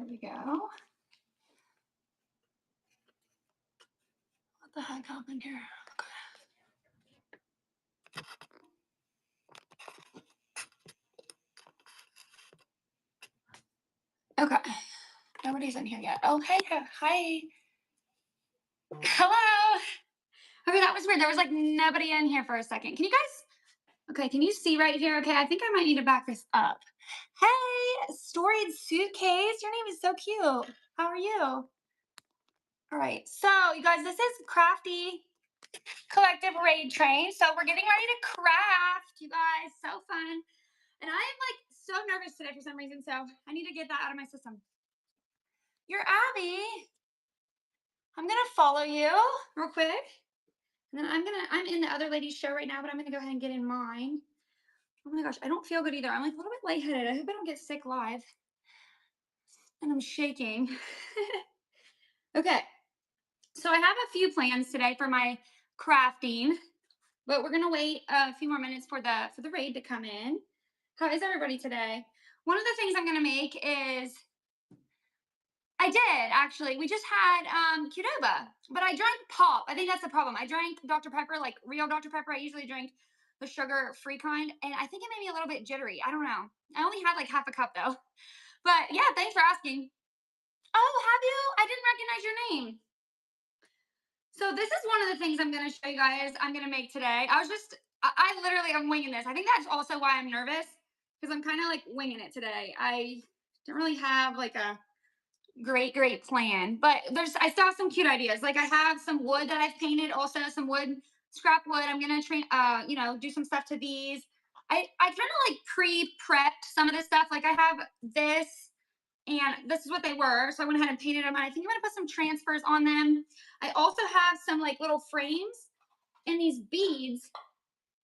Here we go. What the heck happened here? Okay. Nobody's in here yet. Oh, hey. Hi. Hello. Okay, that was weird. There was like nobody in here for a second. Can you guys? Okay, can you see right here? Okay, I think I might need to back this up. Hey, storied suitcase. Your name is so cute. How are you? All right. So, you guys, this is Crafty Collective Raid Train. So, we're getting ready to craft, you guys. So fun. And I am like so nervous today for some reason. So, I need to get that out of my system. You're Abby. I'm going to follow you real quick. And then I'm in the other lady's show right now, but I'm going to go ahead and get in mine. Oh my gosh, I don't feel good either. I'm like a little bit lightheaded. I hope I don't get sick live. And I'm shaking. Okay. So I have a few plans today for my crafting, but we're going to wait a few more minutes for the raid to come in. How is everybody today? One of the things I'm going to make is I did actually. We just had Qdoba, but I drank pop. I think that's the problem. I drank Dr. Pepper, like real Dr. Pepper. I usually drink the sugar-free kind, and I think it made me a little bit jittery. I don't know. I only had like half a cup though. But yeah, thanks for asking. Oh, have you? I didn't recognize your name. So this is one of the things I'm going to show you guys I'm going to make today. I literally am winging this. I think that's also why I'm nervous, because I'm kind of like winging it today. I don't really have like a great plan, but I still have some cute ideas. Like I have some wood that I've painted, also some wood, scrap wood. I'm going to train, do some stuff to these. I kind of like pre-prepped some of this stuff. Like I have this, and this is what they were. So I went ahead and painted them. And I think I'm going to put some transfers on them. I also have some like little frames and these beads,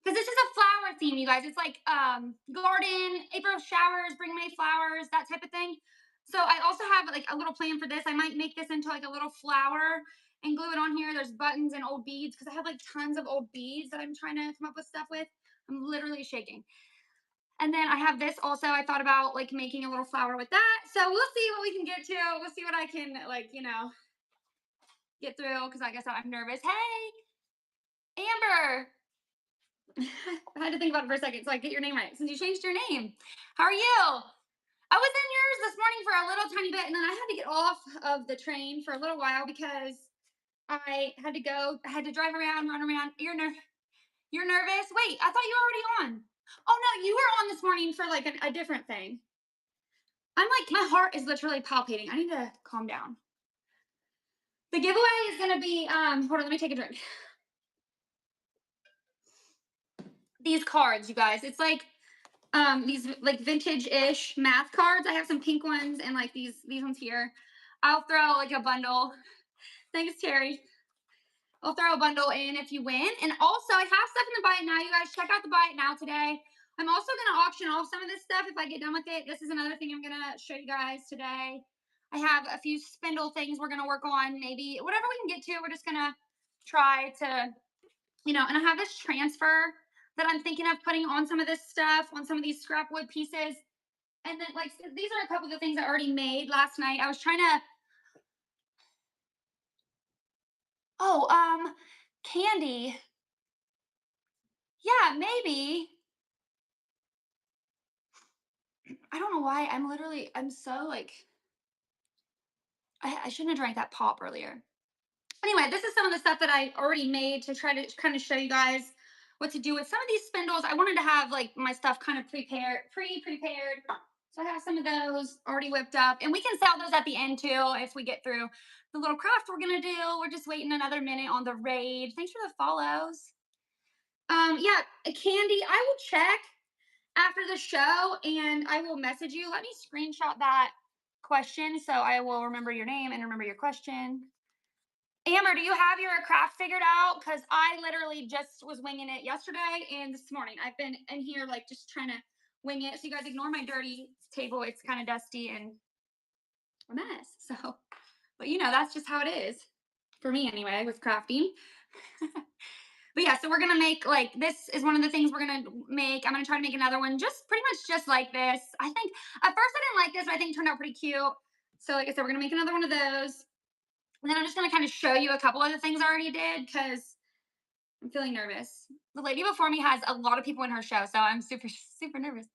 because this is a flower theme, you guys. It's like garden, April showers, bring May flowers, that type of thing. So I also have like a little plan for this. I might make this into like a little flower and glue it on here. There's buttons and old beads, because I have like tons of old beads that I'm trying to come up with stuff with. I'm literally shaking. And then I have this also. I thought about like making a little flower with that. So we'll see what we can get to. We'll see what I can get through, because like I said, I'm nervous. Hey, Amber. I had to think about it for a second so I get your name right, since you changed your name. How are you? I was in yours this morning for a little tiny bit, and then I had to get off of the train for a little while because I had to drive around, run around. You're nervous? Wait, I thought you were already on. Oh no, you were on this morning for like a different thing. I'm like, my heart is literally palpitating. I need to calm down. The giveaway is gonna be, hold on, let me take a drink. These cards, you guys. It's like these like vintage-ish math cards. I have some pink ones and like these ones here. I'll throw like a bundle. Thanks, Terry. I'll throw a bundle in if you win. And also, I have stuff in the Buy It Now. You guys, check out the Buy It Now today. I'm also going to auction off some of this stuff if I get done with it. This is another thing I'm going to show you guys today. I have a few spindle things we're going to work on. Maybe whatever we can get to, we're just going to try to, and I have this transfer that I'm thinking of putting on some of this stuff, on some of these scrap wood pieces. And then, like, these are a couple of the things I already made last night. I was trying to, candy. Yeah, maybe. I don't know why. I'm so like, I shouldn't have drank that pop earlier. Anyway, this is some of the stuff that I already made to try to kind of show you guys what to do with some of these spindles. I wanted to have like my stuff kind of pre-prepared. So I have some of those already whipped up, and we can sell those at the end too if we get through the little craft we're gonna do. We're just waiting another minute on the raid. Thanks for the follows. Yeah, Candy, I will check after the show and I will message you. Let me screenshot that question so I will remember your name and remember your question. Amber, do you have your craft figured out? Because I literally just was winging it yesterday and this morning. I've been in here like just trying to wing it. So you guys ignore my dirty table. It's kind of dusty and a mess. So, but that's just how it is. For me anyway, with crafting. But yeah, so we're going to make like, this is one of the things we're going to make. I'm going to try to make another one just pretty much just like this. I think at first I didn't like this, but I think it turned out pretty cute. So like I said, we're gonna make another one of those. And then I'm just gonna kind of show you a couple of the things I already did because I'm feeling nervous. The lady before me has a lot of people in her show, so I'm super, super nervous.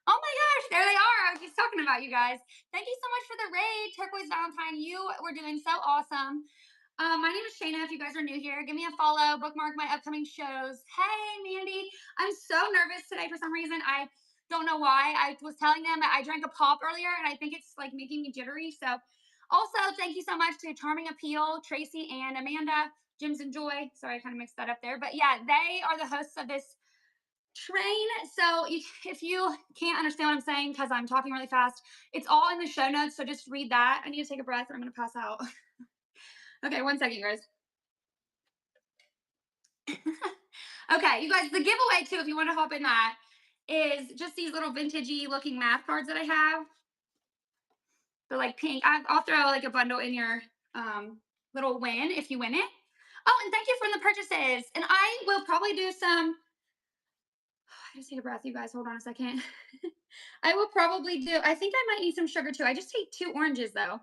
Oh my gosh, there they are. I was just talking about you guys. Thank you so much for the raid, Turquoise Valentine. You were doing so awesome. My name is Shayna. If you guys are new here, give me a follow, bookmark my upcoming shows. Hey, Mandy. I'm so nervous today for some reason. I don't know why. I was telling them that I drank a pop earlier and I think it's like making me jittery. So, also, thank you so much to Charming Appeal, Tracy, and Amanda, Jim's and Joy. Sorry, I kind of mixed that up there. But yeah, they are the hosts of this train. So, if you can't understand what I'm saying because I'm talking really fast, it's all in the show notes. So, just read that. I need to take a breath or I'm going to pass out. Okay, 1 second, guys. Okay, you guys, the giveaway too, if you want to hop in that, is just these little vintagey looking math cards that I have. They're like pink. I'll throw like a bundle in your little win if you win it. Oh, and thank you for the purchases. And I will probably do some. I just take a breath, you guys. Hold on a second. I will probably do. I think I might need some sugar too. I just take 2 oranges though,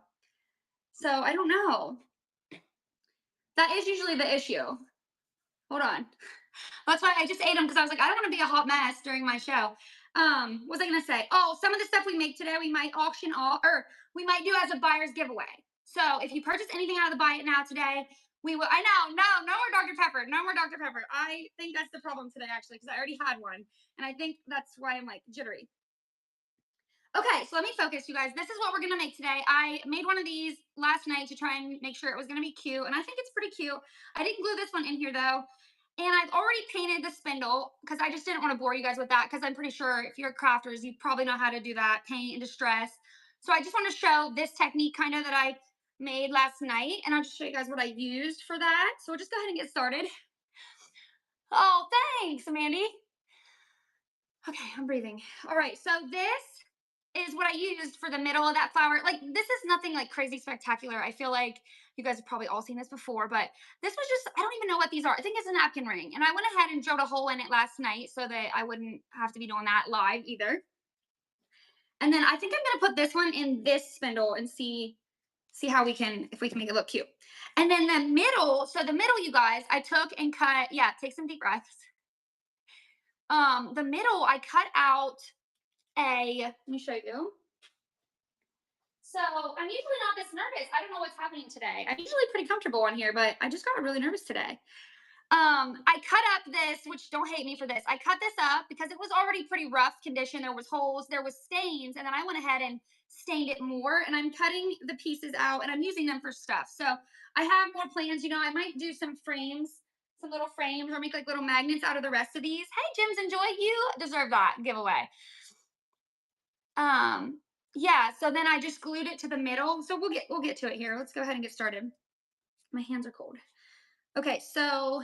so I don't know. That is usually the issue. Hold on. That's why I just ate them because I was like, I don't want to be a hot mess during my show. What was I gonna say? Oh, some of the stuff we make today, we might auction off, or we might do as a buyer's giveaway. So if you purchase anything out of the buy it now today, we will. I know, no more Dr. Pepper, no more Dr. Pepper. I think that's the problem today, actually, because I already had one, and I think that's why I'm like jittery. Okay, so let me focus, you guys. This is what we're gonna make today. I made one of these last night to try and make sure it was gonna be cute, and I think it's pretty cute. I didn't glue this one in here though. And I've already painted the spindle because I just didn't want to bore you guys with that because I'm pretty sure if you're crafters, you probably know how to do that, paint and distress. So I just want to show this technique kind of that I made last night, and I'll just show you guys what I used for that. So we'll just go ahead and get started. Oh, thanks, Mandy. Okay, I'm breathing. All right, so this is what I used for the middle of that flower. Like, this is nothing like crazy spectacular. I feel like you guys have probably all seen this before, but this was just, I don't even know what these are. I think it's a napkin ring. And I went ahead and drilled a hole in it last night so that I wouldn't have to be doing that live either. And then I think I'm gonna put this one in this spindle and see how we can, if we can make it look cute. And then the middle, so the middle, you guys, I took and cut, yeah, take some deep breaths. The middle, I cut out let me show you. So I'm usually not this nervous. I don't know what's happening today. I'm usually pretty comfortable on here, but I just got really nervous today. I cut up this, which don't hate me for this. I cut this up because it was already pretty rough condition. There was holes, there was stains, and then I went ahead and stained it more. And I'm cutting the pieces out and I'm using them for stuff. So I have more plans. You know, I might do some frames, some little frames, or make like little magnets out of the rest of these. Hey, Jim's Enjoy, you deserve that giveaway. Yeah, so then I just glued it to the middle. So we'll get to it here. Let's go ahead and get started. My hands are cold. Okay, so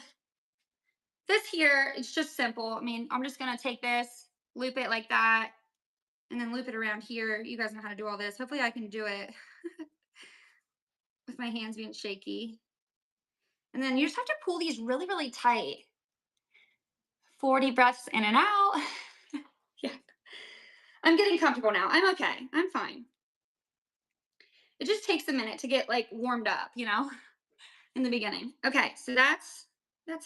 this here, it's just simple. I mean, I'm just gonna take this, loop it like that, and then loop it around here. You guys know how to do all this. Hopefully I can do it with my hands being shaky. And then you just have to pull these really, really tight. 40 breaths in and out. Yeah. I'm getting comfortable now. I'm okay. I'm fine. It just takes a minute to get like warmed up, you know, in the beginning. Okay, so that's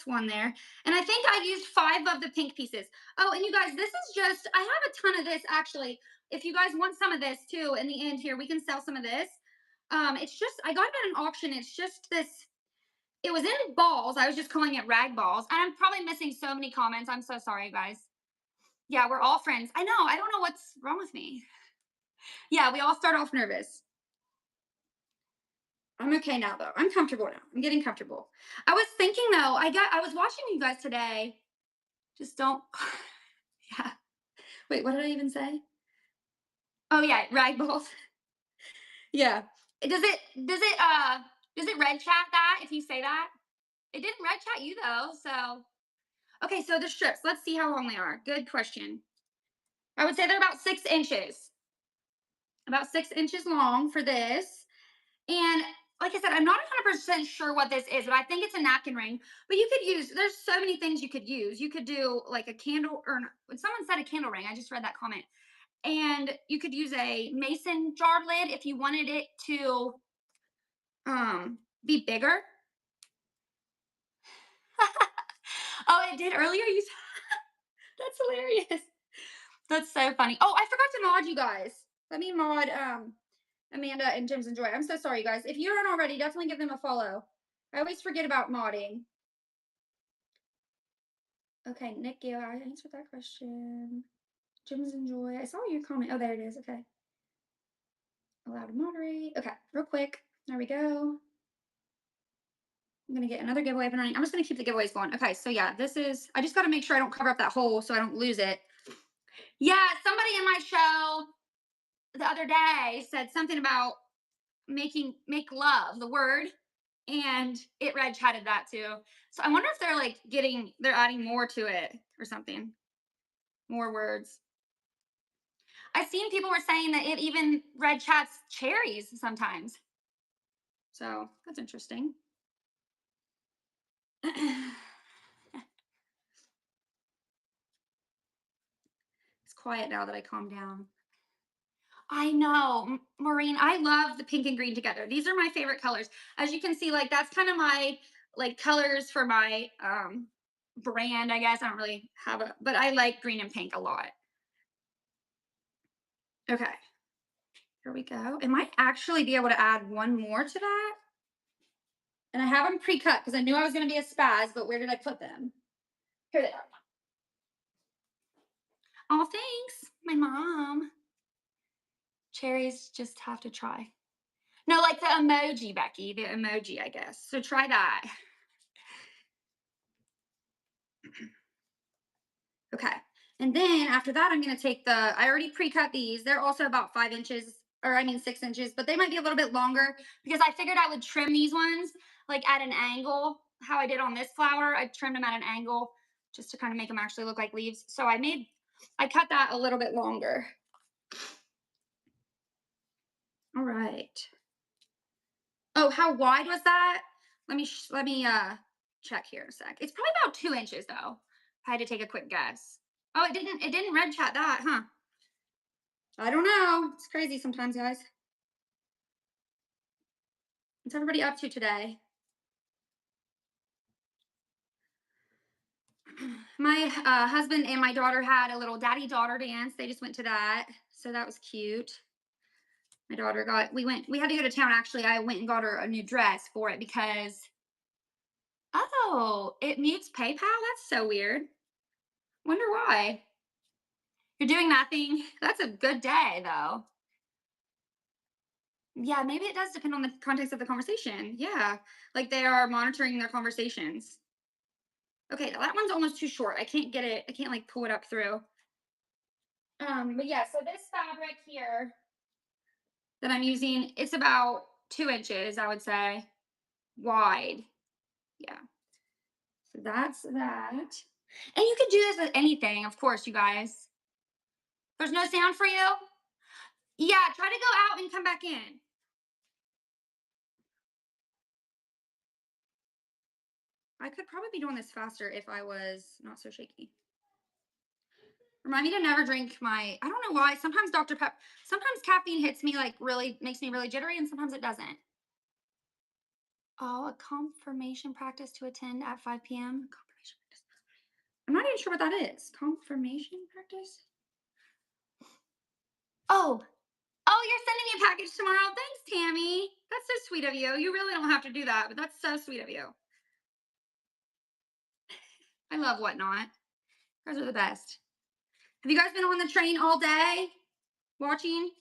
one there. And I think I used 5 of the pink pieces. Oh, and you guys, this is just, I have a ton of this actually. If you guys want some of this too, in the end here, we can sell some of this. It's just, I got it at an auction. It's just this, it was in balls. I was just calling it rag balls. And I'm probably missing so many comments. I'm so sorry, guys. Yeah, we're all friends. I know. I don't know what's wrong with me. Yeah, we all start off nervous. I'm okay now though. I'm comfortable now. I'm getting comfortable. I was thinking though, I was watching you guys today. Just don't yeah. Wait, what did I even say? Oh yeah, rag balls. Yeah. Does it red chat that if you say that? It didn't red chat you though, so okay, so the strips, let's see how long they are. Good question. I would say they're about 6 inches. About 6 inches long for this. And like I said, I'm not 100% sure what this is, but I think it's a napkin ring. But you could use, there's so many things you could use. You could do like a candle, or someone said a candle ring. I just read that comment. And you could use a mason jar lid if you wanted it to be bigger. Oh, it did earlier? That's hilarious. That's so funny. Oh, I forgot to mod you guys. Let me mod Amanda and Jim's Enjoy. I'm so sorry, you guys. If you aren't already, definitely give them a follow. I always forget about modding. Okay, Nick Gale, I answered that question. Jim's Enjoy. I saw your comment. Oh, there it is. Okay. Allow to moderate. Okay, real quick. There we go. I'm gonna get another giveaway up and running. I'm just gonna keep the giveaways going. Okay, so yeah, this is, I just gotta make sure I don't cover up that hole so I don't lose it. Yeah, somebody in my show the other day said something about make love, the word, and it red chatted that too. So I wonder if they're like they're adding more to it or something. More words. I've seen people were saying that it even red chats cherries sometimes. So that's interesting. It's quiet now that I calmed down. I know, Maureen. I love the pink and green together. These are my favorite colors. As you can see, like that's kind of my like colors for my brand, I guess. I don't really have a, but I like green and pink a lot. Okay. Here we go. I might actually be able to add one more to that. And I have them pre-cut because I knew I was going to be a spaz, but where did I put them? Here they are. Oh, thanks, my mom. Cherries just have to try. No, like the emoji, Becky, the emoji, I guess. So try that. Okay. And then after that, I'm going to take I already pre-cut these. They're also about 5 inches, or I mean 6 inches, but they might be a little bit longer because I figured I would trim these ones like at an angle. How I did on this flower, I trimmed them at an angle just to kind of make them actually look like leaves. So I cut that a little bit longer. All right. Oh, how wide was that? Let me check here a sec. It's probably about 2 inches though. I had to take a quick guess. Oh, it didn't red chat that, huh? I don't know. It's crazy sometimes, guys. What's everybody up to today? My husband and my daughter had a little daddy-daughter dance. They just went to that. So that was cute. My daughter we had to go to town actually. I went and got her a new dress for it because, oh, it mutes PayPal? That's so weird. Wonder why. You're doing nothing. That's a good day though. Yeah, maybe it does depend on the context of the conversation. Yeah, like they are monitoring their conversations. Okay, that one's almost too short. I can't get it. I can't like pull it up through. But yeah, so this fabric here that I'm using, it's about 2 inches, I would say, wide. Yeah. So that's that. And you could do this with anything, of course, you guys. There's no sound for you? Yeah, try to go out and come back in. I could probably be doing this faster if I was not so shaky. Remind me to never drink I don't know why. Sometimes Dr. Pepper, sometimes caffeine hits me like really, makes me really jittery, and sometimes it doesn't. Oh, a confirmation practice to attend at 5 p.m. Confirmation practice. I'm not even sure what that is. Confirmation practice? Oh, you're sending me a package tomorrow. Thanks, Tammy. That's so sweet of you. You really don't have to do that, but that's so sweet of you. I love Whatnot. You guys are the best. Have you guys been on the train all day watching?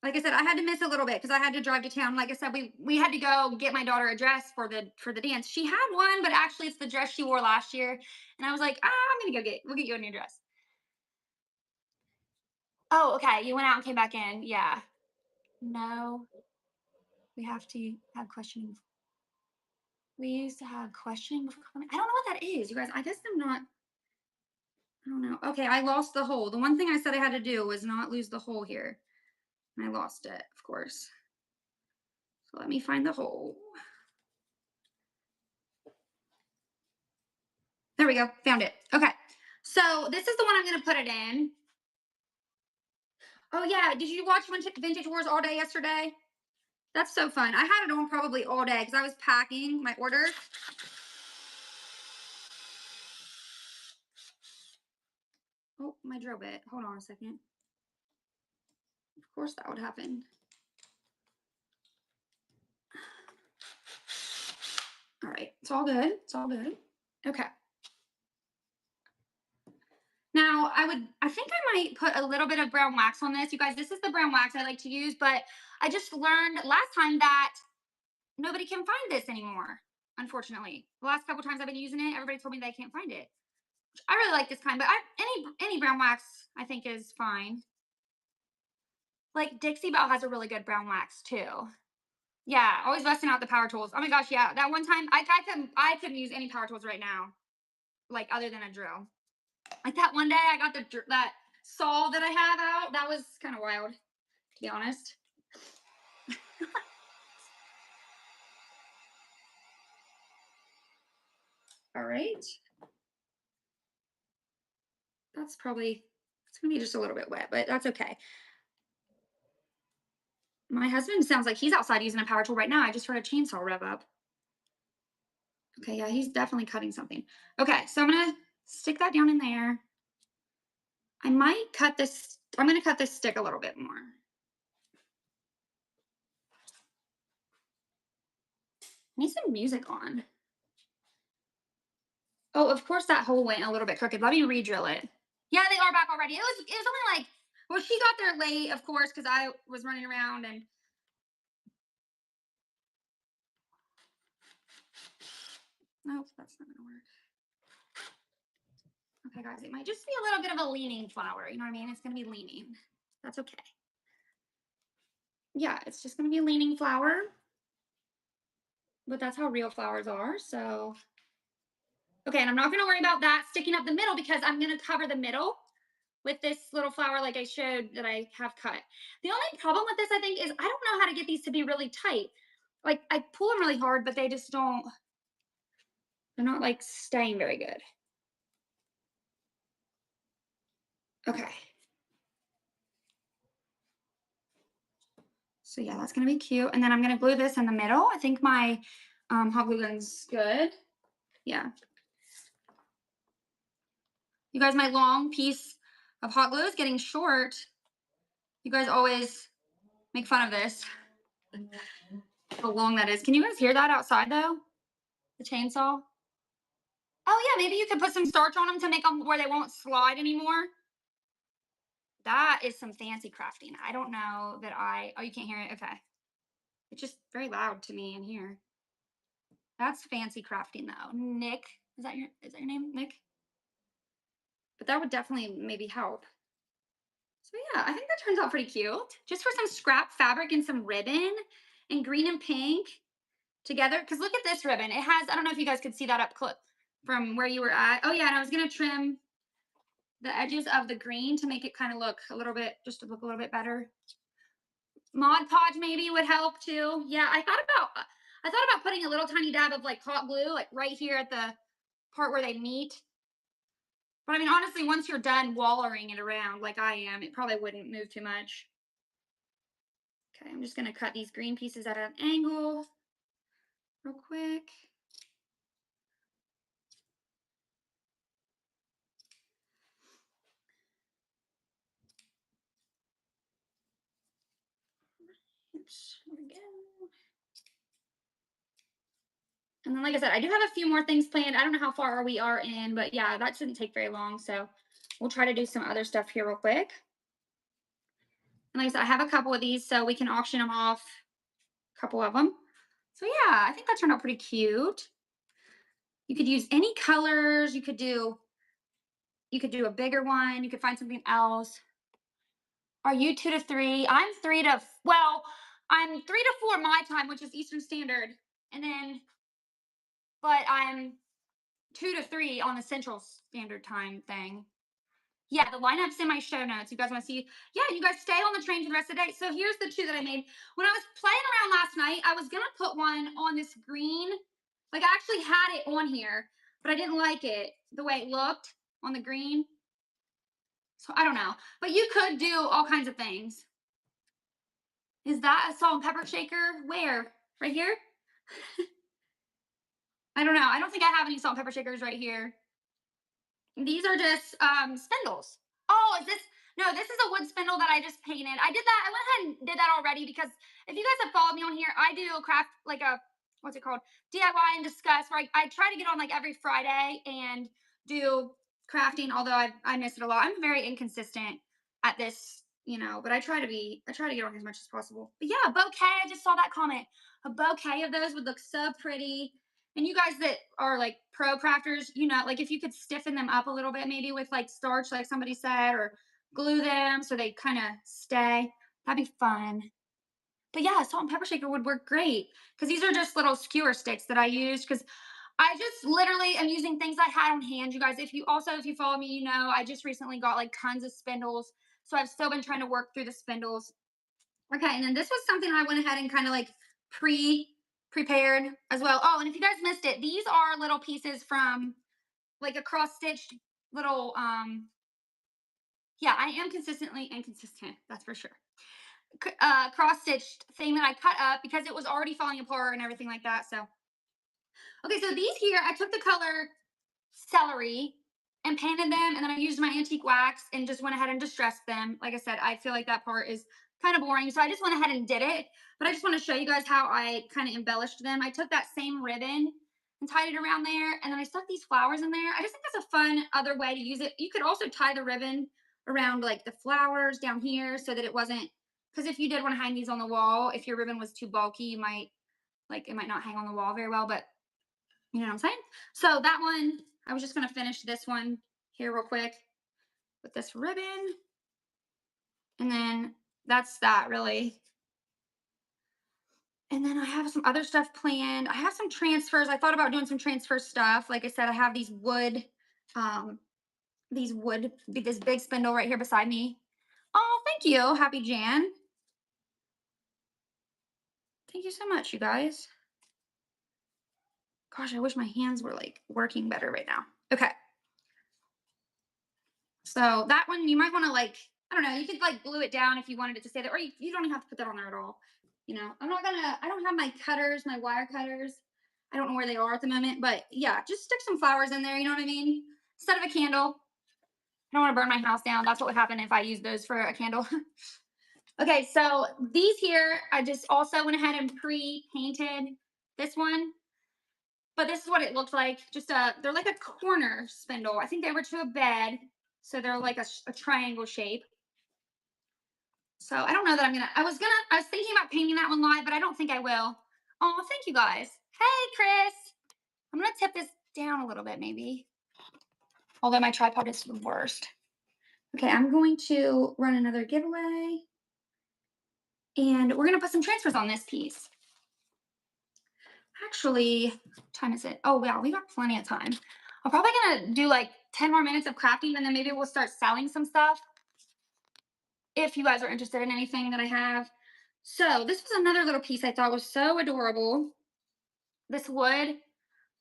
Like I said, I had to miss a little bit because I had to drive to town. Like I said, we had to go get my daughter a dress for the dance. She had one, but actually it's the dress she wore last year. And I was like, I'm gonna we'll get you a new dress. Oh, okay. You went out and came back in. Yeah. No. We have to have questioning. We used to have questioning before coming. I don't know what that is, you guys. I guess I'm not. I don't know. Okay, I lost the hole. The one thing I said I had to do was not lose the hole here. And I lost it, of course. So let me find the hole. There we go. Found it. Okay. So this is the one I'm going to put it in. Oh yeah, did you watch Vintage Wars all day yesterday? That's so fun. I had it on probably all day because I was packing my orders. Oh, my drill bit. Hold on a second. Of course that would happen. All right, it's all good. It's all good. Okay. Now I think I might put a little bit of brown wax on this. You guys, this is the brown wax I like to use, but I just learned last time that nobody can find this anymore, unfortunately. The last couple times I've been using it, everybody told me they can't find it. I really like this kind, but any brown wax I think is fine. Like Dixie Belle has a really good brown wax too. Yeah, always busting out the power tools. Oh my gosh, yeah. That one time I couldn't use any power tools right now, like other than a drill. Like that one day I got that saw that I have out. That was kind of wild, to be honest. All right. It's gonna be just a little bit wet, but that's okay. My husband sounds like he's outside using a power tool right now. I just heard a chainsaw rev up. Okay, yeah, he's definitely cutting something. Okay, so I'm gonna stick that down in there. I might cut this, I'm gonna cut this stick a little bit more. I need some music on. Oh, of course that hole went a little bit crooked. Let me re-drill it. Yeah, they are back already. It was only like, well, she got there late, of course, because I was running around and nope, that's not gonna work. Okay, guys, it might just be a little bit of a leaning flower. You know what I mean? It's gonna be leaning. That's okay. Yeah, it's just gonna be a leaning flower. But that's how real flowers are. So, okay, and I'm not gonna worry about that sticking up the middle because I'm gonna cover the middle with this little flower like I showed that I have cut. The only problem with this, I think, is I don't know how to get these to be really tight. Like I pull them really hard, but they just don't, they're not like staying very good. Okay. So yeah, that's gonna be cute. And then I'm gonna glue this in the middle. I think my hot glue gun's good. Yeah. You guys, my long piece of hot glue is getting short. You guys always make fun of this. How long that is. Can you guys hear that outside though? The chainsaw? Oh yeah, maybe you could put some starch on them to make them where they won't slide anymore. That is some fancy crafting. I don't know that oh, you can't hear it? Okay. It's just very loud to me in here. That's fancy crafting though. Nick, is that your name? Nick? But that would definitely maybe help. So yeah, I think that turns out pretty cute. Just for some scrap fabric and some ribbon and green and pink together. Because look at this ribbon. It has, I don't know if you guys could see that up close from where you were at. Oh yeah, and I was gonna trim the edges of the green to make it kind of look a little bit, just to look a little bit better. Mod Podge maybe would help too. Yeah, I thought about putting a little tiny dab of like hot glue, like right here at the part where they meet. But I mean, honestly, once you're done wallering it around like I am, it probably wouldn't move too much. Okay, I'm just gonna cut these green pieces at an angle real quick. Oops, there we go. And then, like I said, I do have a few more things planned. I don't know how far we are in, but yeah, that shouldn't take very long. So we'll try to do some other stuff here real quick. And like I said, I have a couple of these, so we can auction them off, a couple of them. So yeah, I think that turned out pretty cute. You could use any colors. You could do a bigger one. You could find something else. Are you 2 to 3? I'm 3 to, well, I'm 3 to 4 my time, which is Eastern Standard. And then, but I'm 2 to 3 on the Central Standard Time thing. Yeah, the lineup's in my show notes. You guys want to see? Yeah, you guys stay on the train for the rest of the day. So here's the two that I made. When I was playing around last night, I was going to put one on this green. Like I actually had it on here, but I didn't like it the way it looked on the green. So I don't know, but you could do all kinds of things. Is that a salt and pepper shaker? Where? Right here? I don't know. I don't think I have any salt and pepper shakers right here. These are just spindles. Oh, is this? No, this is a wood spindle that I just painted. I did that. I went ahead and did that already because if you guys have followed me on here, I do craft like a what's it called? DIY and discuss where I try to get on like every Friday and do crafting, although I miss it a lot. I'm very inconsistent at this, but I try to get on as much as possible. But yeah, bouquet, I just saw that comment. A bouquet of those would look so pretty. And you guys that are like pro crafters, like if you could stiffen them up a little bit, maybe with like starch, like somebody said, or glue them so they kind of stay, that'd be fun. But yeah, salt and pepper shaker would work great because these are just little skewer sticks that I used because I just literally am using things I had on hand, you guys. If you follow me, I just recently got like tons of spindles. So I've still been trying to work through the spindles. Okay, and then this was something I went ahead and kind of like prepared as well. Oh, and if you guys missed it, these are little pieces from like a cross stitched little yeah, I am consistently inconsistent, that's for sure. Cross stitched thing that I cut up because it was already falling apart and everything like that. So okay, so these here I took the color celery and painted them, and then I used my antique wax and just went ahead and distressed them. Like I said, I feel like that part is kind of boring, so I just went ahead and did it. But I just want to show you guys how I kind of embellished them. I took that same ribbon and tied it around there, and then I stuck these flowers in there. I just think that's a fun other way to use it. You could also tie the ribbon around like the flowers down here so that it wasn't, because if you did want to hang these on the wall, if your ribbon was too bulky, it might not hang on the wall very well, but you know what I'm saying? So that one, I was just going to finish this one here real quick with this ribbon. And then that's that really. And then I have some other stuff planned. I have some transfers. I thought about doing some transfer stuff. Like I said, I have um, this big spindle right here beside me. Oh, thank you. Happy Jan. Thank you so much, you guys. Gosh, I wish my hands were like working better right now. Okay. So that one, you might want to I don't know, you could like glue it down if you wanted it to stay there, or you don't even have to put that on there at all. I don't have my cutters, my wire cutters. I don't know where they are at the moment, but yeah, just stick some flowers in there. You know what I mean? Instead of a candle. I don't want to burn my house down. That's what would happen if I used those for a candle. Okay, so these here, I just also went ahead and pre-painted this one. But this is what it looked like. They're like a corner spindle. I think they were to a bed. So they're like a triangle shape. So I don't know that I was thinking about painting that one live, but I don't think I will. Oh, thank you guys. Hey, Chris. I'm going to tip this down a little bit maybe. Although my tripod is the worst. Okay, I'm going to run another giveaway. And we're going to put some transfers on this piece. Actually, what time is it? Oh, wow, we got plenty of time. I'm probably going to do like 10 more minutes of crafting, and then maybe we'll start selling some stuff if you guys are interested in anything that I have. So this was another little piece I thought was so adorable. This wood,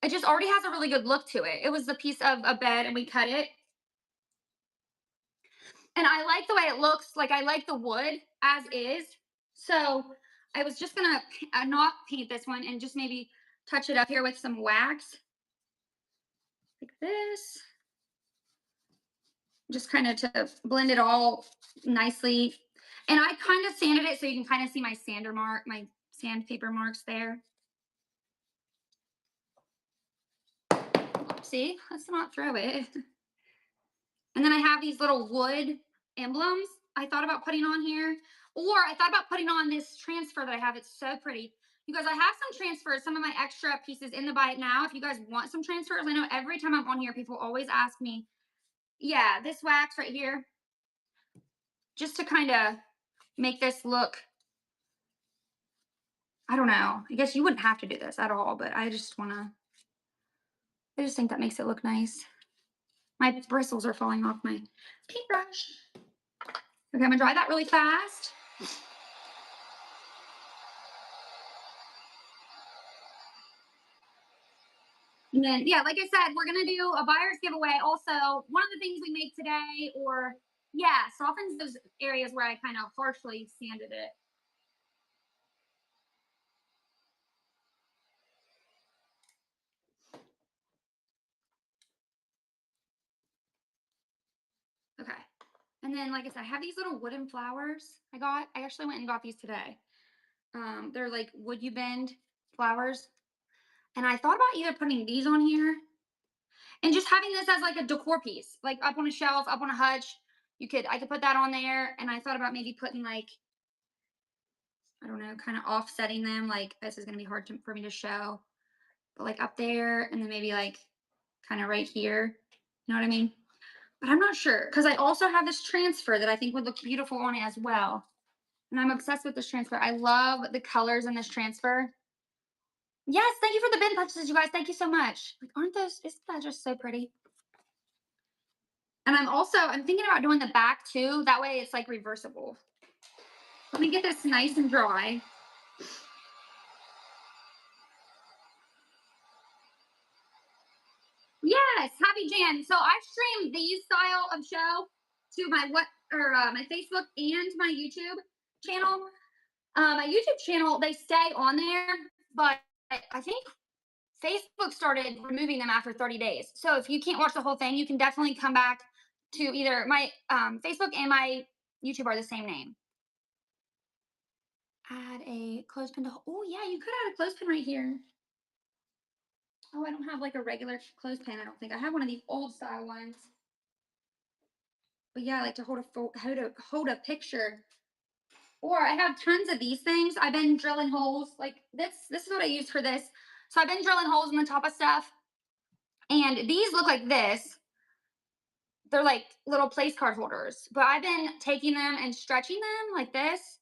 it just already has a really good look to it. It was the piece of a bed, and we cut it. And I like the way it looks. Like, I like the wood as is. So I was just going to not paint this one and just maybe touch it up here with some wax. Like this. Just kind of to blend it all nicely. And I kind of sanded it so you can kind of see my my sandpaper marks there. See, let's not throw it. And then I have these little wood emblems I thought about putting on here. Or I thought about putting on this transfer that I have. It's so pretty. You guys, I have some transfers, some of my extra pieces in the buy it now. If you guys want some transfers, I know every time I'm on here, people always ask me, yeah, this wax right here, just to kind of make this look, I don't know. I guess you wouldn't have to do this at all, but I just think that makes it look nice. My bristles are falling off my paintbrush. Okay, I'm gonna dry that really fast. And then, yeah, like I said, we're gonna do a buyer's giveaway. Also, one of the things we make today, or Yeah, softens those areas where I kind of harshly sanded it. Okay. And then, like I said, I have these little wooden flowers I actually went and got these today. They're like wood you bend flowers. And I thought about either putting these on here and just having this as like a decor piece, like up on a shelf, up on a hutch. I could put that on there. And I thought about maybe putting like, I don't know, kind of offsetting them. Like this is going to be hard for me to show, but like up there and then maybe like kind of right here. You know what I mean? But I'm not sure because I also have this transfer that I think would look beautiful on it as well. And I'm obsessed with this transfer. I love the colors in this transfer. Yes, thank you for the bin purchases, you guys. Thank you so much. Like, isn't that just so pretty? And I'm thinking about doing the back too. That way it's like reversible. Let me get this nice and dry. Yes, happy Jan. So I stream these style of show to my Facebook and my YouTube channel. My YouTube channel, they stay on there, but I think Facebook started removing them after 30 days. So if you can't watch the whole thing, you can definitely come back to either my Facebook and my YouTube are the same name. Add a clothespin to, oh yeah, you could add a clothespin right here. Oh, I don't have like a regular clothespin. I don't think I have one of these old style ones. But yeah, I like to hold a picture. Or I have tons of these things. I've been drilling holes like this. This is what I use for this. So I've been drilling holes in the top of stuff. And these look like this. They're like little place card holders. But I've been taking them and stretching them like this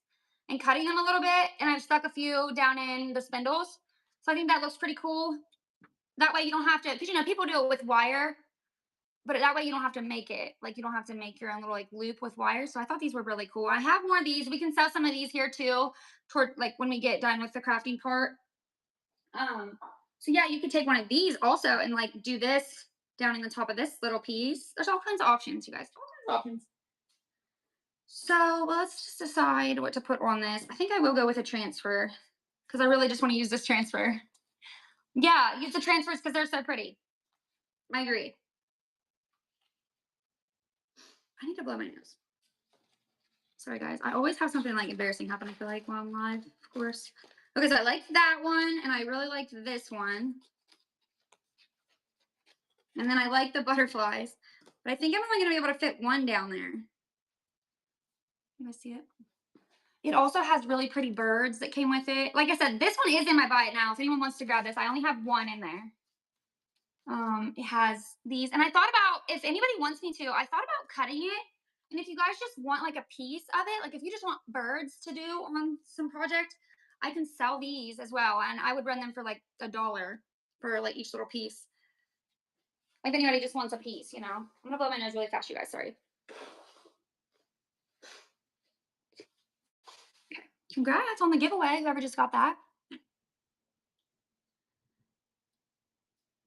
and cutting them a little bit. And I've stuck a few down in the spindles. So I think that looks pretty cool. That way you don't have to, because you know, people do it with wire, but that way you don't have to make it. Like you don't have to make your own little like loop with wire. So I thought these were really cool. I have more of these. We can sell some of these here too, toward like when we get done with the crafting part. So yeah, you could take one of these also and like do this down in the top of this little piece. There's all kinds of options, you guys. All kinds of options. So well, let's just decide what to put on this. I think I will go with a transfer because I really just want to use this transfer. Yeah, use the transfers because they're so pretty. I agree. I need to blow my nose. Sorry, guys. I always have something like embarrassing happen, I feel like, while I'm live, of course. Okay, so I liked that one, and I really liked this one. And then I like the butterflies. But I think I'm only going to be able to fit one down there. You guys see it? It also has really pretty birds that came with it. Like I said, this one is in my buy it now. If anyone wants to grab this, I only have one in there. It has these. And I thought about, if anybody wants me to, I thought about cutting it. And if you guys just want like a piece of it, like if you just want birds to do on some project, I can sell these as well. And I would run them for like $1 for like each little piece. Like if anybody just wants a piece, you know. I'm gonna blow my nose really fast, you guys, sorry. Okay. Congrats on the giveaway, whoever just got that.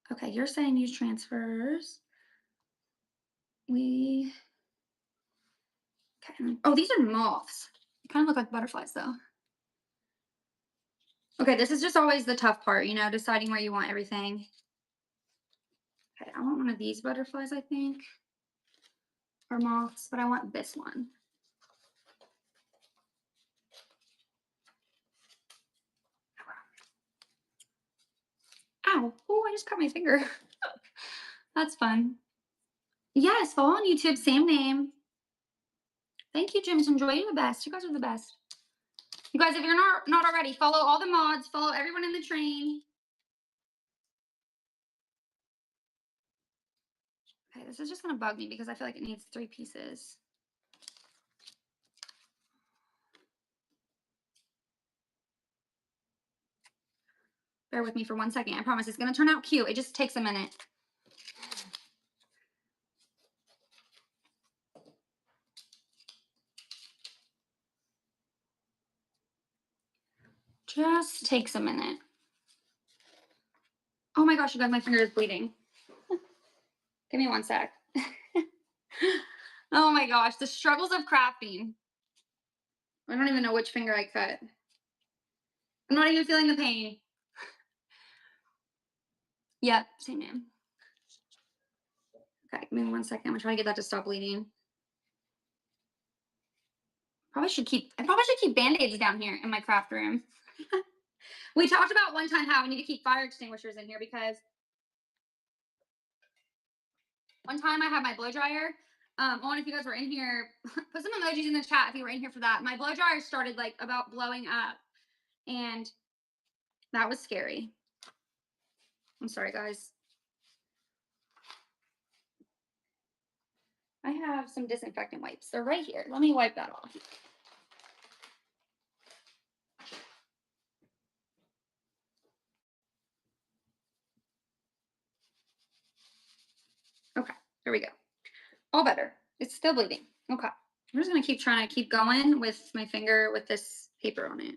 Okay, you're saying use transfers. Okay. Oh, these are moths. They kind of look like butterflies though. Okay, this is just always the tough part, you know, deciding where you want everything. Okay, I want one of these butterflies, I think, or moths, but I want this one. Ow, oh, I just cut my finger. That's fun. Yes, follow on YouTube, same name. Thank you, Jims. Enjoy. You the best. You guys are the best. You guys, if you're not already, follow all the mods, follow everyone in the train. Okay, this is just gonna bug me because I feel like it needs 3 pieces. Bear with me for 1 second. I promise it's gonna turn out cute. It just takes a minute. Just takes a minute. Oh my gosh, you guys, my finger is bleeding. Give me 1 sec. Oh my gosh, the struggles of crafting. I don't even know which finger I cut. I'm not even feeling the pain. Yep, same name. Okay, give me 1 second. I'm gonna try to get that to stop bleeding. I probably should keep band-aids down here in my craft room. We talked about one time how we need to keep fire extinguishers in here because one time I had my blow dryer. I wonder if you guys were in here. Put some emojis in the chat if you were in here for that. My blow dryer started like about blowing up, and that was scary. I'm sorry, guys. I have some disinfectant wipes. They're right here. Let me wipe that off. Okay, there we go. All better. It's still bleeding. Okay. I'm just gonna keep trying to keep going with my finger with this paper on it.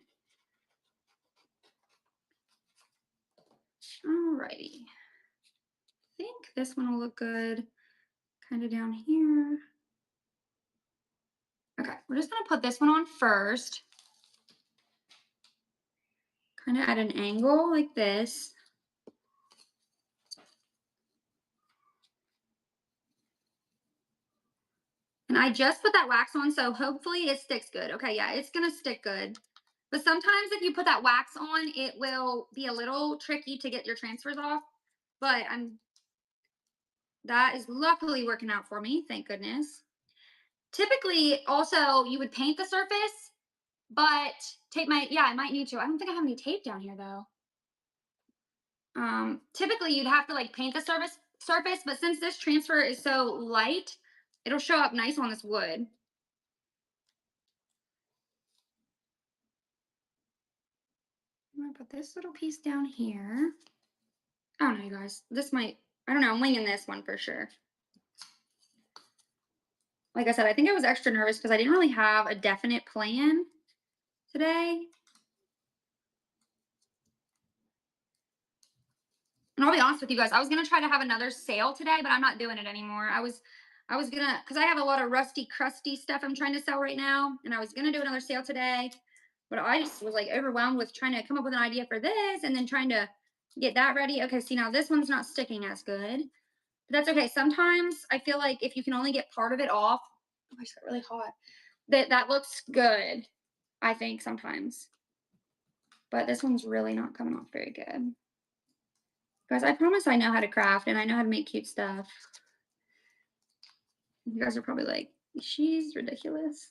Alrighty. I think this one will look good. Kind of down here. Okay, we're just gonna put this one on first. Kind of at an angle like this. And I just put that wax on, so hopefully it sticks good. Okay, yeah, it's gonna stick good. But sometimes if you put that wax on, it will be a little tricky to get your transfers off. But that is luckily working out for me, thank goodness. Typically, also, you would paint the surface, but I might need to. I don't think I have any tape down here though. Typically you'd have to like paint the surface, but since this transfer is so light, it'll show up nice on this wood. I'm gonna put this little piece down here. I don't know, you guys. I don't know, I'm winging this one for sure. Like I said, I think I was extra nervous because I didn't really have a definite plan today. And I'll be honest with you guys, I was gonna try to have another sale today, but I'm not doing it anymore. I was gonna, because I have a lot of rusty, crusty stuff I'm trying to sell right now, and I was gonna do another sale today, but I just was like overwhelmed with trying to come up with an idea for this and then trying to get that ready. Okay, see now this one's not sticking as good, but that's okay. Sometimes I feel like if you can only get part of it off, oh, I just got really hot. That looks good, I think sometimes, but this one's really not coming off very good. Guys, I promise I know how to craft and I know how to make cute stuff. You guys are probably like, she's ridiculous.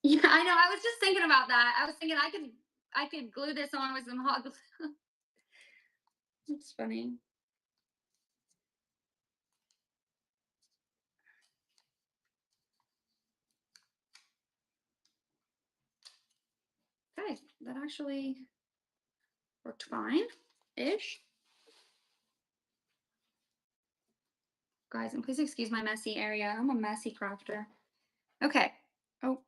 Yeah, I know. I was just thinking about that. I was thinking I could glue this on with some hot glue. It's funny. Okay, that actually worked fine-ish. Guys, and please excuse my messy area. I'm a messy crafter. Okay. Oh.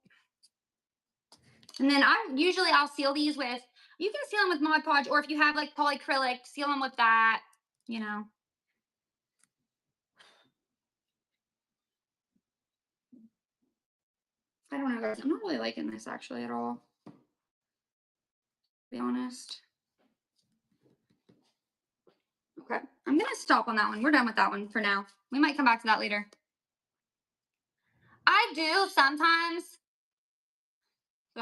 And then I'll seal these with, you can seal them with Mod Podge, or if you have like polyacrylic, seal them with that, you know. I don't know, guys. I'm not really liking this actually at all, to be honest. Okay, I'm gonna stop on that one. We're done with that one for now. We might come back to that later. I do sometimes.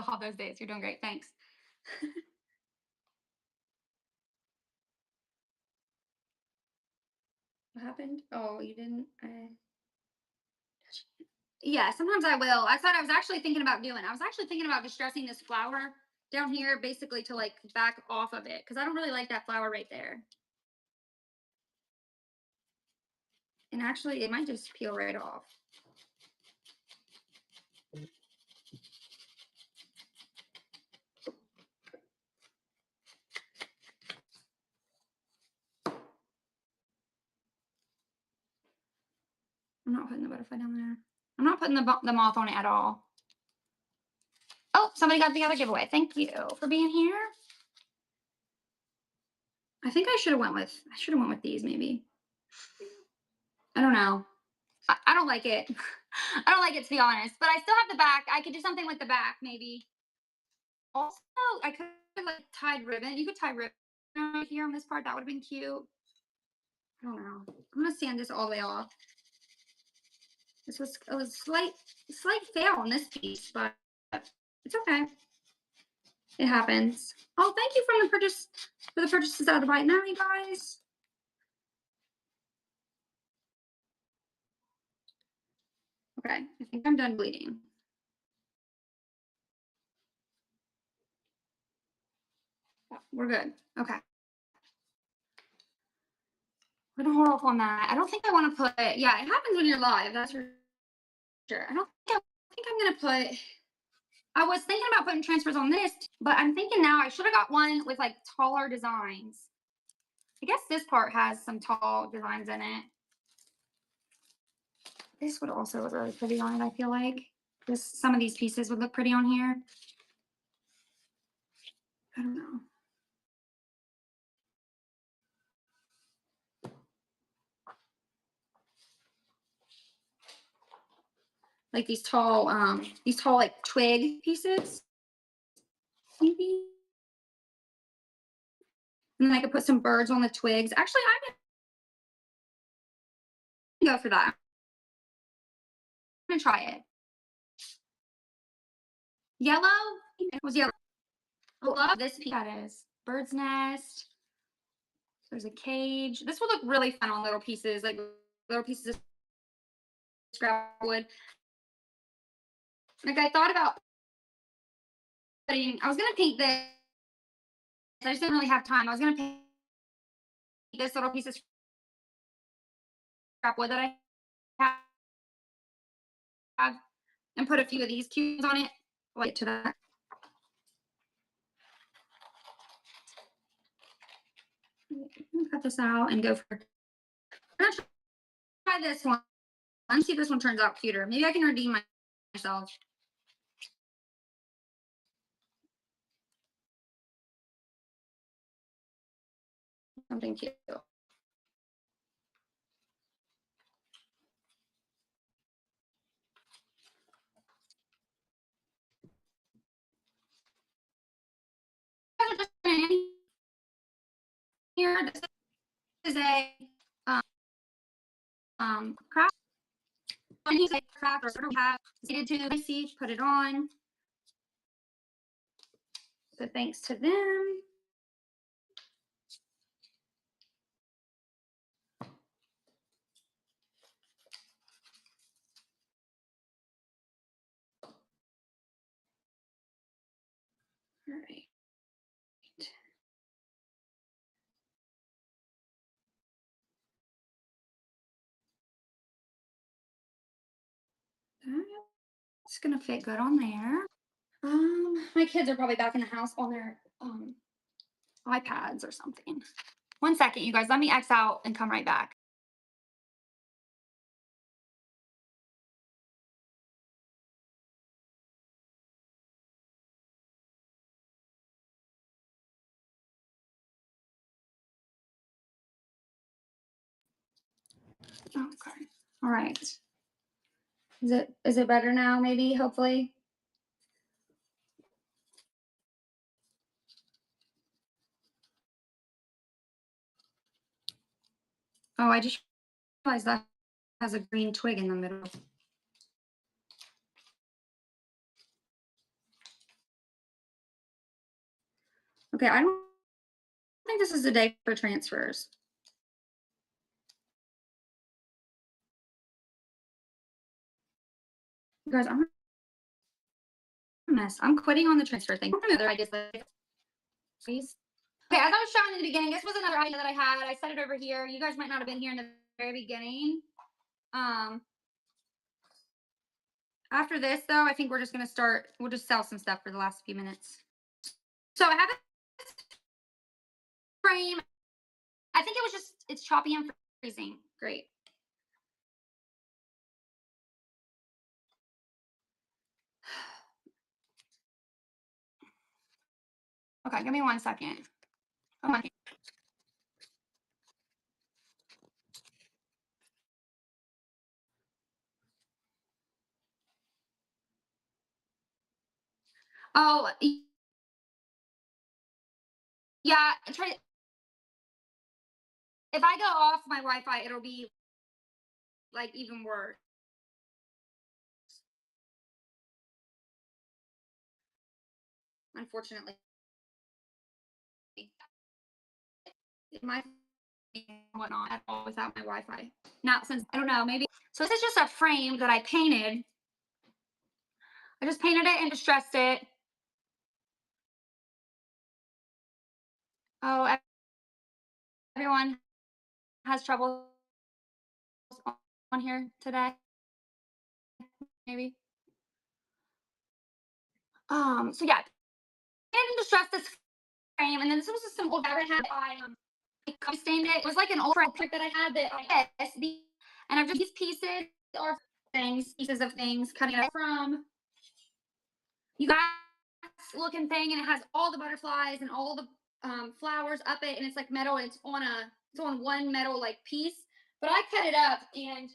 All those days. You're doing great. Thanks. What happened? Oh, you didn't. Yeah, sometimes I will. I thought I was actually thinking about doing. I was actually thinking about distressing this flower down here, basically to like back off of it, because I don't really like that flower right there. And actually, it might just peel right off. I'm not putting the butterfly down there. I'm not putting the moth on it at all. Oh, somebody got the other giveaway. Thank you for being here. I think I should have went with these maybe. I don't know. I don't like it. I don't like it, to be honest, but I still have the back. I could do something with the back, maybe. Also, I could have, like, tied ribbon. You could tie ribbon right here on this part. That would have been cute. I don't know. I'm gonna sand this all the way off. This was a slight fail on this piece, but it's okay. It happens. Oh, thank you for the purchases out of the bite now, you guys. Okay, I think I'm done bleeding. We're good. Okay. We're gonna hold off on that. I don't think I want to put. Yeah, it happens when you're live. That's for sure. I think I'm gonna put. I was thinking about putting transfers on this, but I'm thinking now I should have got one with like taller designs. I guess this part has some tall designs in it. This would also look really pretty on it, I feel like. Some of these pieces would look pretty on here. I don't know. Like these tall like twig pieces. Maybe. And then I could put some birds on the twigs. Actually, I'm gonna go for that. I'm gonna try it. Yellow? It was yellow. I love this piece. That is. Bird's nest. There's a cage. This would look really fun on little pieces, like little pieces of scrap wood. Like I thought about putting, I was gonna paint this. I just didn't really have time. I was gonna paint this little piece of scrap wood that I have and put a few of these cubes on it. I'll get to that. Cut this out and go for. I'm gonna try this one. Let's see if this one turns out cuter. Maybe I can redeem myself. Something cute. Here, this is a craft. When you say craft or sort of have needed to see, put it on. So thanks to them. All right. It's gonna fit good on there. My kids are probably back in the house on their iPads or something. One second, you guys. Let me X out and come right back. Okay. All right. Is it better now? Maybe. Hopefully. Oh, I just realized that has a green twig in the middle. Okay, I don't think this is a day for transfers. You guys, I'm a mess. I'm quitting on the transfer thing. Other ideas, please. Okay, as I was showing in the beginning, this was another idea that I had. I set it over here. You guys might not have been here in the very beginning. After this, though, I think we're just gonna start. We'll just sell some stuff for the last few minutes. So I have a frame. I think it was just it's choppy and freezing. Great. Okay, give me 1 second. Oh my. Oh, yeah. Try if I go off my Wi-Fi, it'll be like even worse. Unfortunately, my whatnot at all without my Wi-Fi. Now, since I don't know, maybe so. This is just a frame that I painted. I just painted it and distressed it. Oh, everyone has trouble on here today. Maybe. So yeah, and distress this frame, and then this was just some old fabric I had. I copy stained it. It was like an old project that I had that I guess and I've just these pieces or pieces of things cutting it from you guys looking thing, and it has all the butterflies and all the flowers up it, and it's like metal, and it's on one metal like piece. But I cut it up, and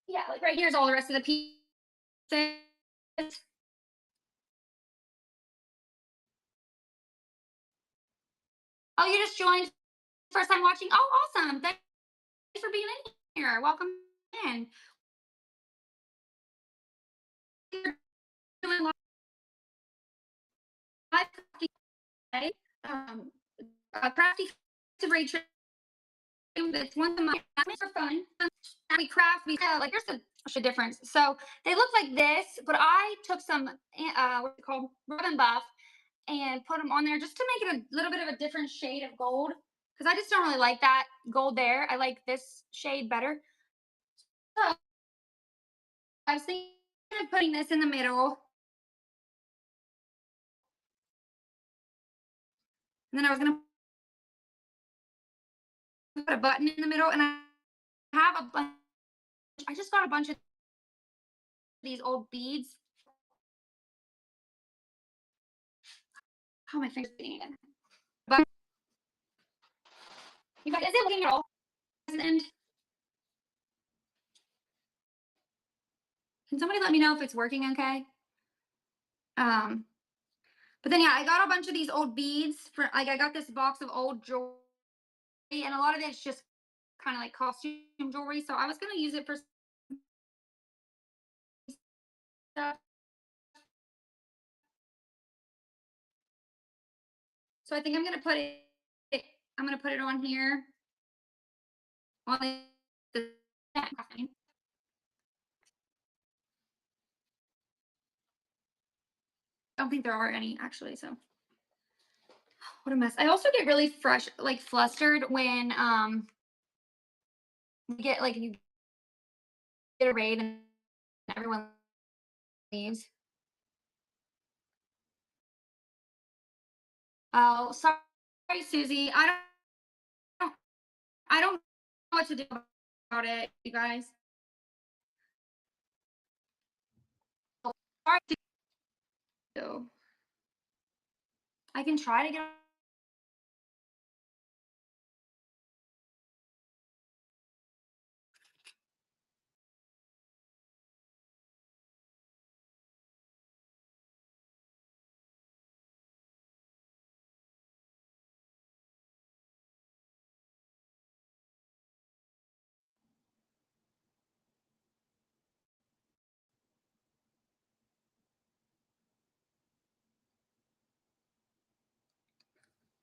yeah, like right here's all the rest of the pieces. Oh, you just joined first time watching. Oh, awesome! Thanks for being in here. Welcome in. You're doing live today. Um, Crafty to read it's one of my for fun. We craft, we sell. Like there's a difference. So they look like this, but I took some what's it called, rub and buff, and put them on there just to make it a little bit of a different shade of gold. Because I just don't really like that gold there. I like this shade better. So I was thinking of putting this in the middle, and then I was gonna put a button in the middle, and I have a bunch. I just got a bunch of these old beads. How my fingers getting again? But you guys, is it looking at all? And can somebody let me know if it's working okay? Um, but then yeah, I got a bunch of these old beads for like I got this box of old jewelry, and a lot of it's just kind of like costume jewelry. So I was gonna use it for stuff. So I think I'm gonna put it. I'm gonna put it on here on the. I don't think there are any actually. So what a mess. I also get really fresh, like flustered when you get like you get a raid and everyone leaves. Oh, sorry, Susie. Don't I don't know what to do about it, you guys. Sorry to do. I can try to get.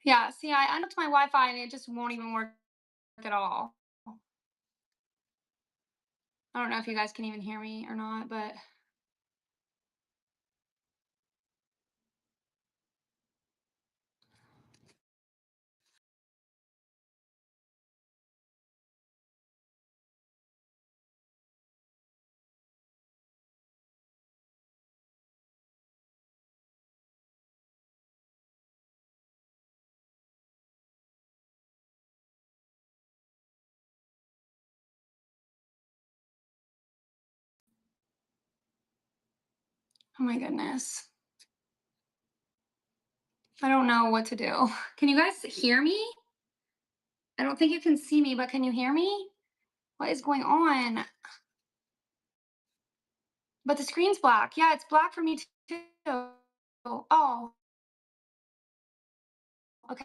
Yeah, see, I unhooked my Wi-Fi and it just won't even work at all. I don't know if you guys can even hear me or not, but oh my goodness. I don't know what to do. Can you guys hear me? I don't think you can see me, but can you hear me? What is going on? But the screen's black. Yeah, it's black for me too. Oh, okay.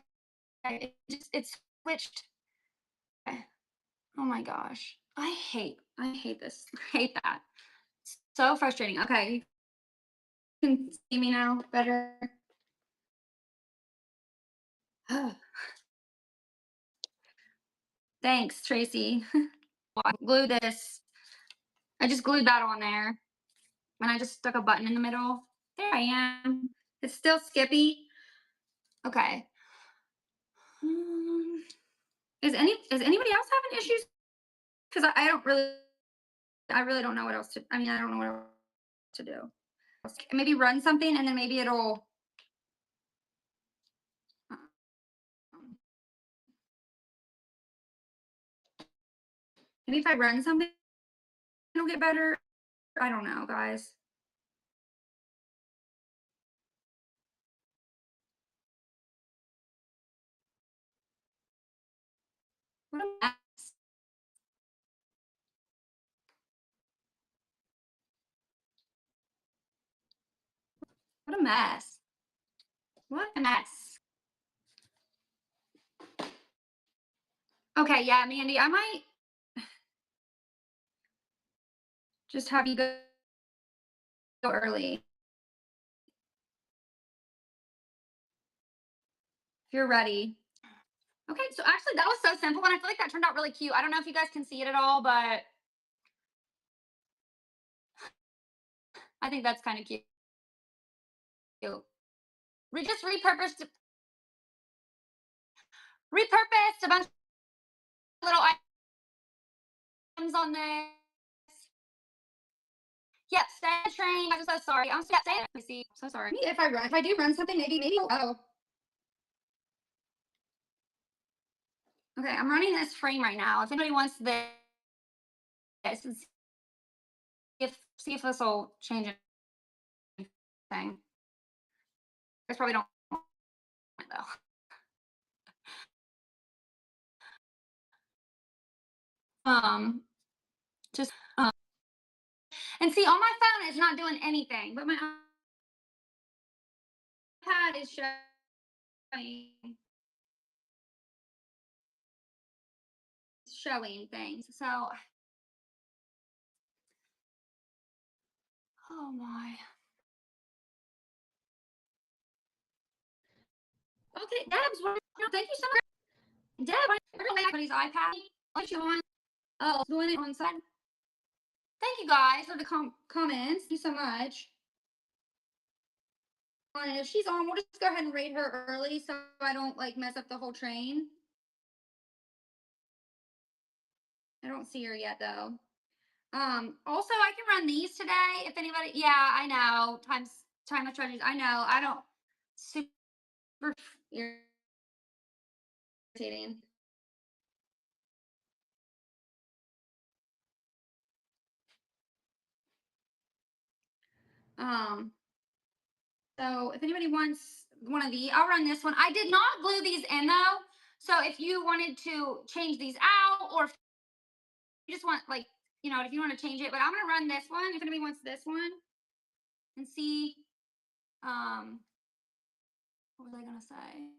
It switched. Okay. Oh my gosh. I hate this. I hate that. So frustrating. Okay. You can see me now better. Thanks, Tracy. I glued this. I just glued that on there. And I just stuck a button in the middle. There I am. It's still Skippy. Okay. Um, is anybody else having issues? Because I really don't know what else to. I mean, I don't know what else to do. Maybe run something and then maybe it'll. um, Maybe if I run something, it'll get better. I don't know, guys. What a mess. What a mess. What a mess. Okay, yeah, Mandy, I might just have you go early if you're ready. Okay, so actually that was so simple and I feel like that turned out really cute. I don't know if you guys can see it at all, but I think that's kind of cute. We just repurposed a bunch of little items on this. Yep, stay on the train. I'm so sorry. I'm so stay. Let me see. So sorry. If I do run something, maybe. Oh, okay. I'm running this frame right now. If anybody wants this, and see if this will change anything. I probably don't want it though. Um, just and see on my phone it's not doing anything, but my iPad is showing things. So, oh my. Okay, Deb's. Thank you so much, Deb. Everybody's iPad. What you want? Oh, doing it on side. Thank you guys for the comments. Thank you so much. And if she's on, we'll just go ahead and rate her early so I don't like mess up the whole train. I don't see her yet though. Also I can run these today if anybody. Yeah, I know. Time of treasures. I know. I don't. Super irritating. Um. So if anybody wants one of these, I'll run this one. I did not glue these in though. So if you wanted to change these out, or if you just want like, if you want to change it, but I'm gonna run this one if anybody wants this one and see. Um, what was I gonna say?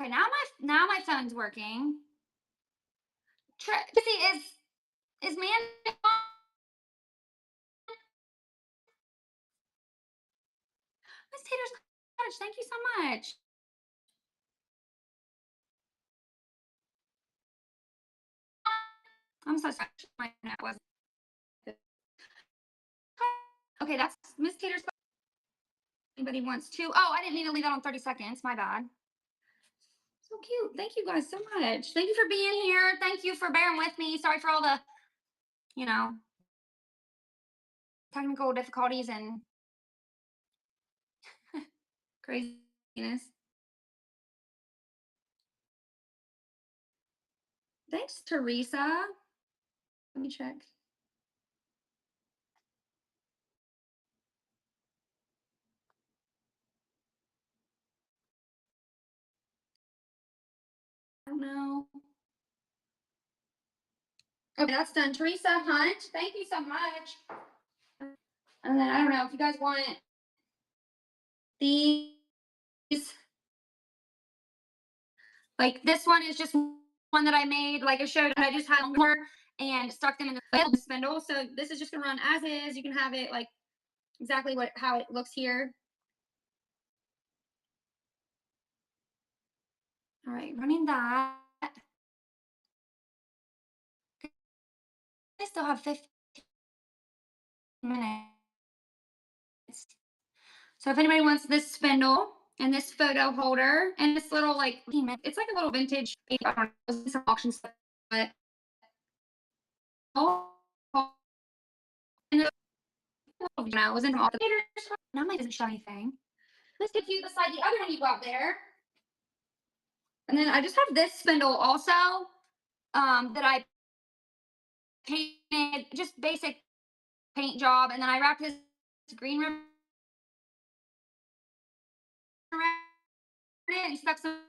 Okay, now my phone's working. See, is man Miss Tater's Cottage? Thank you so much. I'm so sorry. My internet wasn't. Okay, that's Miss Tater's. Anybody wants to? Oh, I didn't mean to leave that on 30 seconds. My bad. So cute. Thank you guys so much. Thank you for being here. Thank you for bearing with me. Sorry for all the, you know, technical difficulties and craziness. Thanks, Teresa. Let me check. I don't know. Okay, that's done. Teresa Hunt, thank you so much. And then I don't know if you guys want these. Like this one is just one that I made, like I showed. I just had more and stuck them in the spindle. So this is just gonna run as is. You can have it like exactly how it looks here. All right, running that. I still have 15 minutes. So if anybody wants this spindle and this photo holder and this little like, it's like a little vintage, I don't know, some auction stuff, but oh, and you know, it was in all the now my doesn't show anything. Let's get you beside the other one you got there. And then I just have this spindle also that I painted, just basic paint job, and then I wrapped this green ribbon around it and stuck some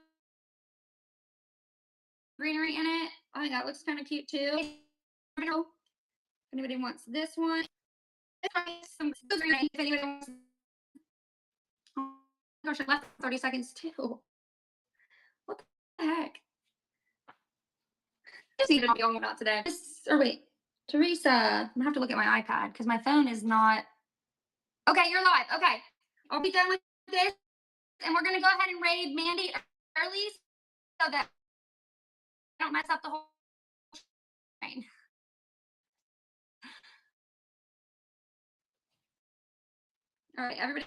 greenery in it. I think that looks kind of cute too. If anybody wants this one, some greenery. If anybody wants, oh gosh, I left 30 seconds too. What the heck? Just need to be on about today. Or wait, Teresa, I'm gonna have to look at my iPad because my phone is not. Okay, you're live. Okay, I'll be done with this, and we're gonna go ahead and raid Mandy early so that I don't mess up the whole train. All right, everybody.